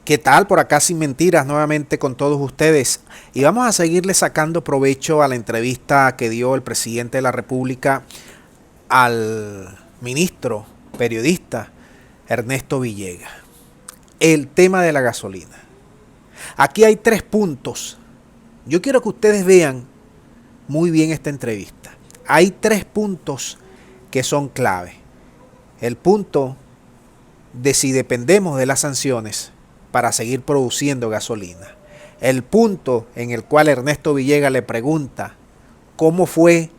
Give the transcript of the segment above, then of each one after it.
¿Qué tal? Por acá sin mentiras, nuevamente con todos ustedes. Y vamos a seguirle sacando provecho a la entrevista que dio el presidente de la República al ministro periodista Ernesto Villegas. El tema de la gasolina. Aquí hay 3 puntos. Yo quiero que ustedes vean muy bien esta entrevista. Hay 3 puntos que son clave. El punto de si dependemos de las sanciones para seguir produciendo gasolina. El punto en el cual Ernesto Villegas le pregunta cómo fue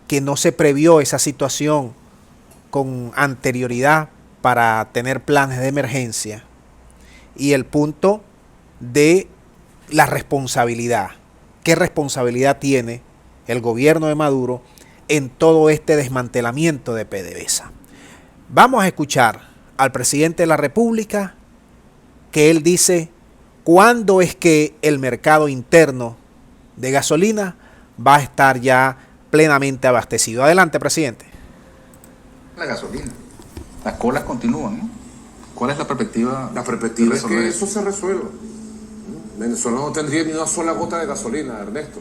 que no se previó esa situación con anterioridad para tener planes de emergencia. Y el punto de la responsabilidad. ¿Qué responsabilidad tiene el gobierno de Maduro en todo este desmantelamiento de PDVSA? Vamos a escuchar al presidente de la República que él dice cuándo es que el mercado interno de gasolina va a estar ya plenamente abastecido. Adelante, presidente. La gasolina. Las colas continúan, ¿no? ¿Cuál es la perspectiva? La perspectiva es que eso se resuelva. Venezuela no tendría ni una sola gota de gasolina, Ernesto.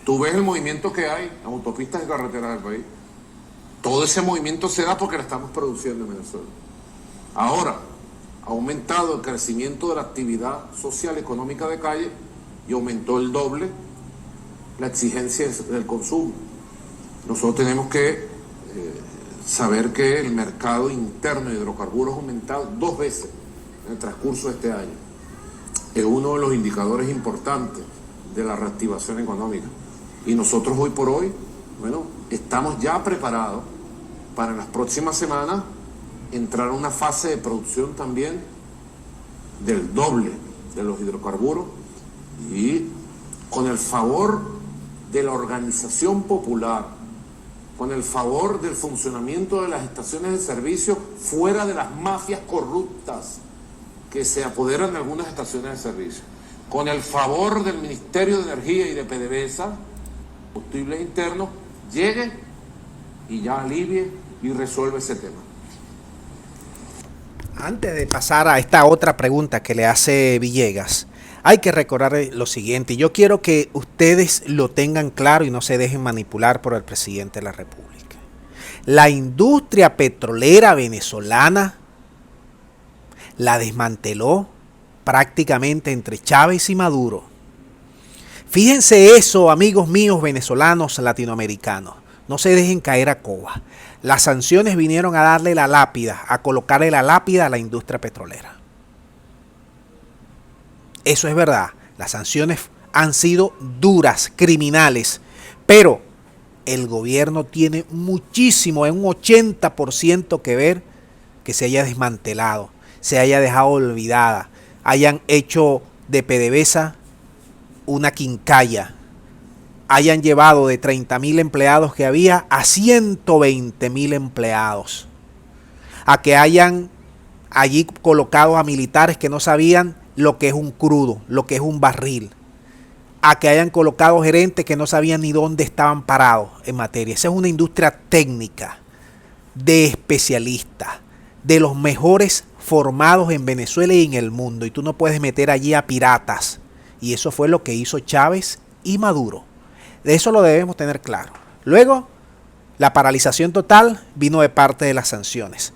Tú ves el movimiento que hay en autopistas y carreteras del país. Todo ese movimiento se da porque la estamos produciendo en Venezuela. Ahora, ha aumentado el crecimiento de la actividad social y económica de calle y aumentó el doble la exigencia del consumo. Nosotros tenemos que saber que el mercado interno de hidrocarburos ha aumentado 2 veces en el transcurso de este año. Es uno de los indicadores importantes de la reactivación económica. Y nosotros hoy por hoy, estamos ya preparados para en las próximas semanas entrar a una fase de producción también del doble de los hidrocarburos y con el favor de la organización popular, con el favor del funcionamiento de las estaciones de servicio fuera de las mafias corruptas que se apoderan de algunas estaciones de servicio, con el favor del Ministerio de Energía y de PDVSA, combustibles internos, llegue y ya alivie y resuelve ese tema. Antes de pasar a esta otra pregunta que le hace Villegas, hay que recordar lo siguiente. Yo quiero que ustedes lo tengan claro y no se dejen manipular por el presidente de la República. La industria petrolera venezolana la desmanteló prácticamente entre Chávez y Maduro. Fíjense eso, amigos míos venezolanos latinoamericanos. No se dejen caer a coba. Las sanciones vinieron a darle la lápida, a colocarle la lápida a la industria petrolera. Eso es verdad. Las sanciones han sido duras, criminales. Pero el gobierno tiene muchísimo, en un 80% que ver que se haya desmantelado, se haya dejado olvidada, hayan hecho de PDVSA una quincalla, hayan llevado de 30.000 empleados que había a 120.000 empleados, a que hayan allí colocado a militares que no sabían lo que es un crudo, lo que es un barril, a que hayan colocado gerentes que no sabían ni dónde estaban parados en materia. Esa es una industria técnica, de especialistas, de los mejores formados en Venezuela y en el mundo, y tú no puedes meter allí a piratas, y eso fue lo que hizo Chávez y Maduro. De eso lo debemos tener claro. Luego, la paralización total vino de parte de las sanciones.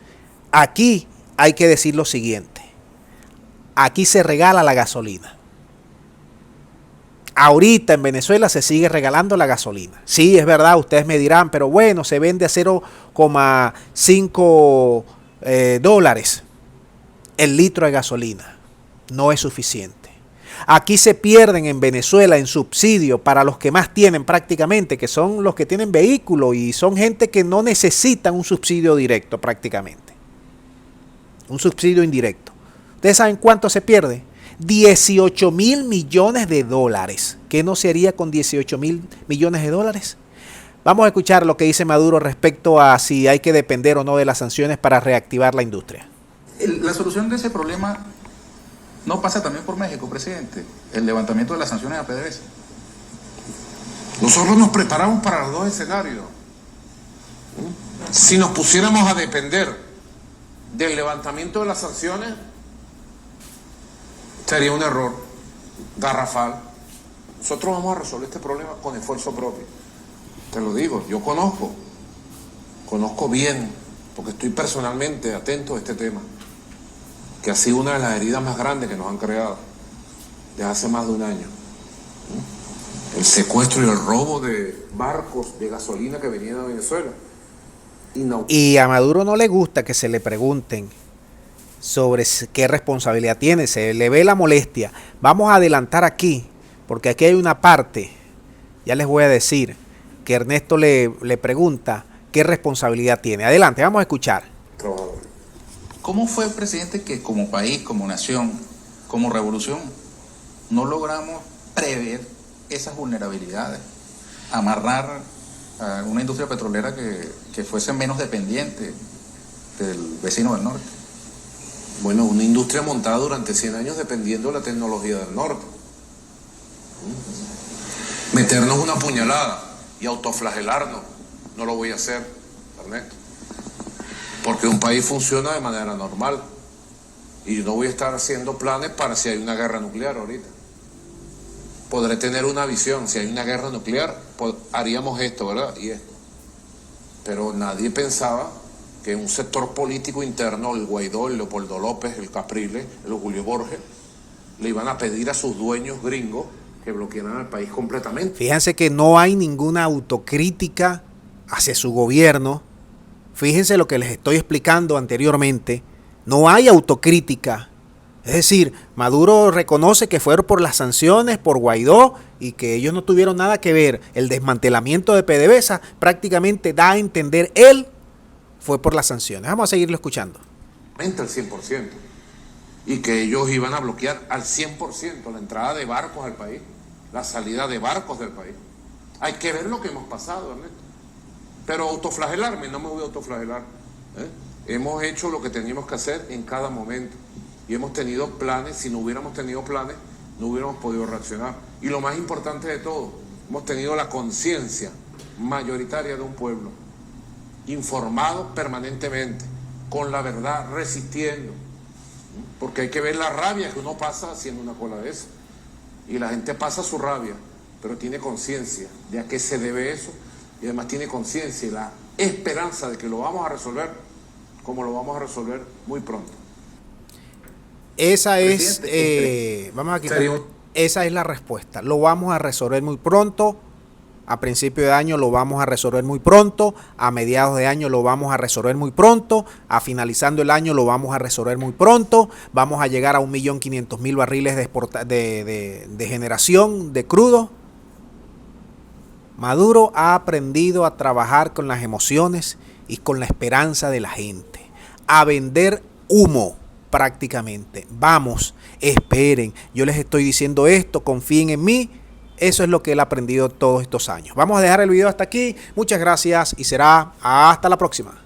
Aquí hay que decir lo siguiente. Aquí se regala la gasolina. Ahorita en Venezuela se sigue regalando la gasolina. Sí, es verdad, ustedes me dirán, pero bueno, se vende a 0,5 dólares el litro de gasolina. No es suficiente. Aquí se pierden en Venezuela en subsidio para los que más tienen prácticamente, que son los que tienen vehículo y son gente que no necesitan un subsidio directo prácticamente. Un subsidio indirecto. ¿Ustedes saben cuánto se pierde? 18.000 millones de dólares. ¿Qué no se haría con 18.000 millones de dólares? Vamos a escuchar lo que dice Maduro respecto a si hay que depender o no de las sanciones para reactivar la industria. La solución de ese problema no pasa también por México, presidente. El levantamiento de las sanciones a PDVSA. Nosotros nos preparamos para los 2 escenarios. Si nos pusiéramos a depender del levantamiento de las sanciones, sería un error garrafal. Nosotros vamos a resolver este problema con esfuerzo propio. Te lo digo, yo conozco bien, porque estoy personalmente atento a este tema, que ha sido una de las heridas más grandes que nos han creado desde hace más de un año. El secuestro y el robo de barcos de gasolina que venían a Venezuela. Y a Maduro no le gusta que se le pregunten sobre qué responsabilidad tiene, se le ve la molestia. Vamos a adelantar aquí, porque aquí hay una parte, ya les voy a decir, que Ernesto le pregunta qué responsabilidad tiene. Adelante, vamos a escuchar. ¿Cómo fue, presidente, que como país, como nación, como revolución, no logramos prever esas vulnerabilidades? Amarrar a una industria petrolera que fuese menos dependiente del vecino del norte. Bueno, una industria montada durante 100 años dependiendo de la tecnología del norte. Meternos una puñalada y autoflagelarnos, no lo voy a hacer, Ernesto. Porque un país funciona de manera normal. Y yo no voy a estar haciendo planes para si hay una guerra nuclear ahorita. Podré tener una visión, si hay una guerra nuclear, haríamos esto, ¿verdad? Y esto. Pero nadie pensaba que un sector político interno, el Guaidó, el Leopoldo López, el Capriles, el Julio Borges, le iban a pedir a sus dueños gringos que bloquearan al país completamente. Fíjense que no hay ninguna autocrítica hacia su gobierno. Fíjense lo que les estoy explicando anteriormente. No hay autocrítica. Es decir, Maduro reconoce que fueron por las sanciones, por Guaidó, y que ellos no tuvieron nada que ver. El desmantelamiento de PDVSA prácticamente da a entender él fue por las sanciones. Vamos a seguirlo escuchando. Al 100%. Y que ellos iban a bloquear al 100% la entrada de barcos al país, la salida de barcos del país. Hay que ver lo que hemos pasado, Ernesto. Pero autoflagelarme, no me voy a autoflagelar. Hemos hecho lo que teníamos que hacer en cada momento. Y hemos tenido planes. Si no hubiéramos tenido planes, no hubiéramos podido reaccionar. Y lo más importante de todo, hemos tenido la conciencia mayoritaria de un pueblo, informado permanentemente, con la verdad, resistiendo. Porque hay que ver la rabia que uno pasa haciendo una cola de eso. Y la gente pasa su rabia, pero tiene conciencia de a qué se debe eso. Y además tiene conciencia y la esperanza de que lo vamos a resolver como lo vamos a resolver muy pronto. Esa es, esa es la respuesta. Lo vamos a resolver muy pronto. A principio de año lo vamos a resolver muy pronto. A mediados de año lo vamos a resolver muy pronto. A finalizando el año lo vamos a resolver muy pronto. Vamos a llegar a 1.500.000 barriles de generación de crudo. Maduro ha aprendido a trabajar con las emociones y con la esperanza de la gente. A vender humo. Prácticamente. Vamos, esperen. Yo les estoy diciendo esto, confíen en mí. Eso es lo que él ha aprendido todos estos años. Vamos a dejar el video hasta aquí. Muchas gracias y será hasta la próxima.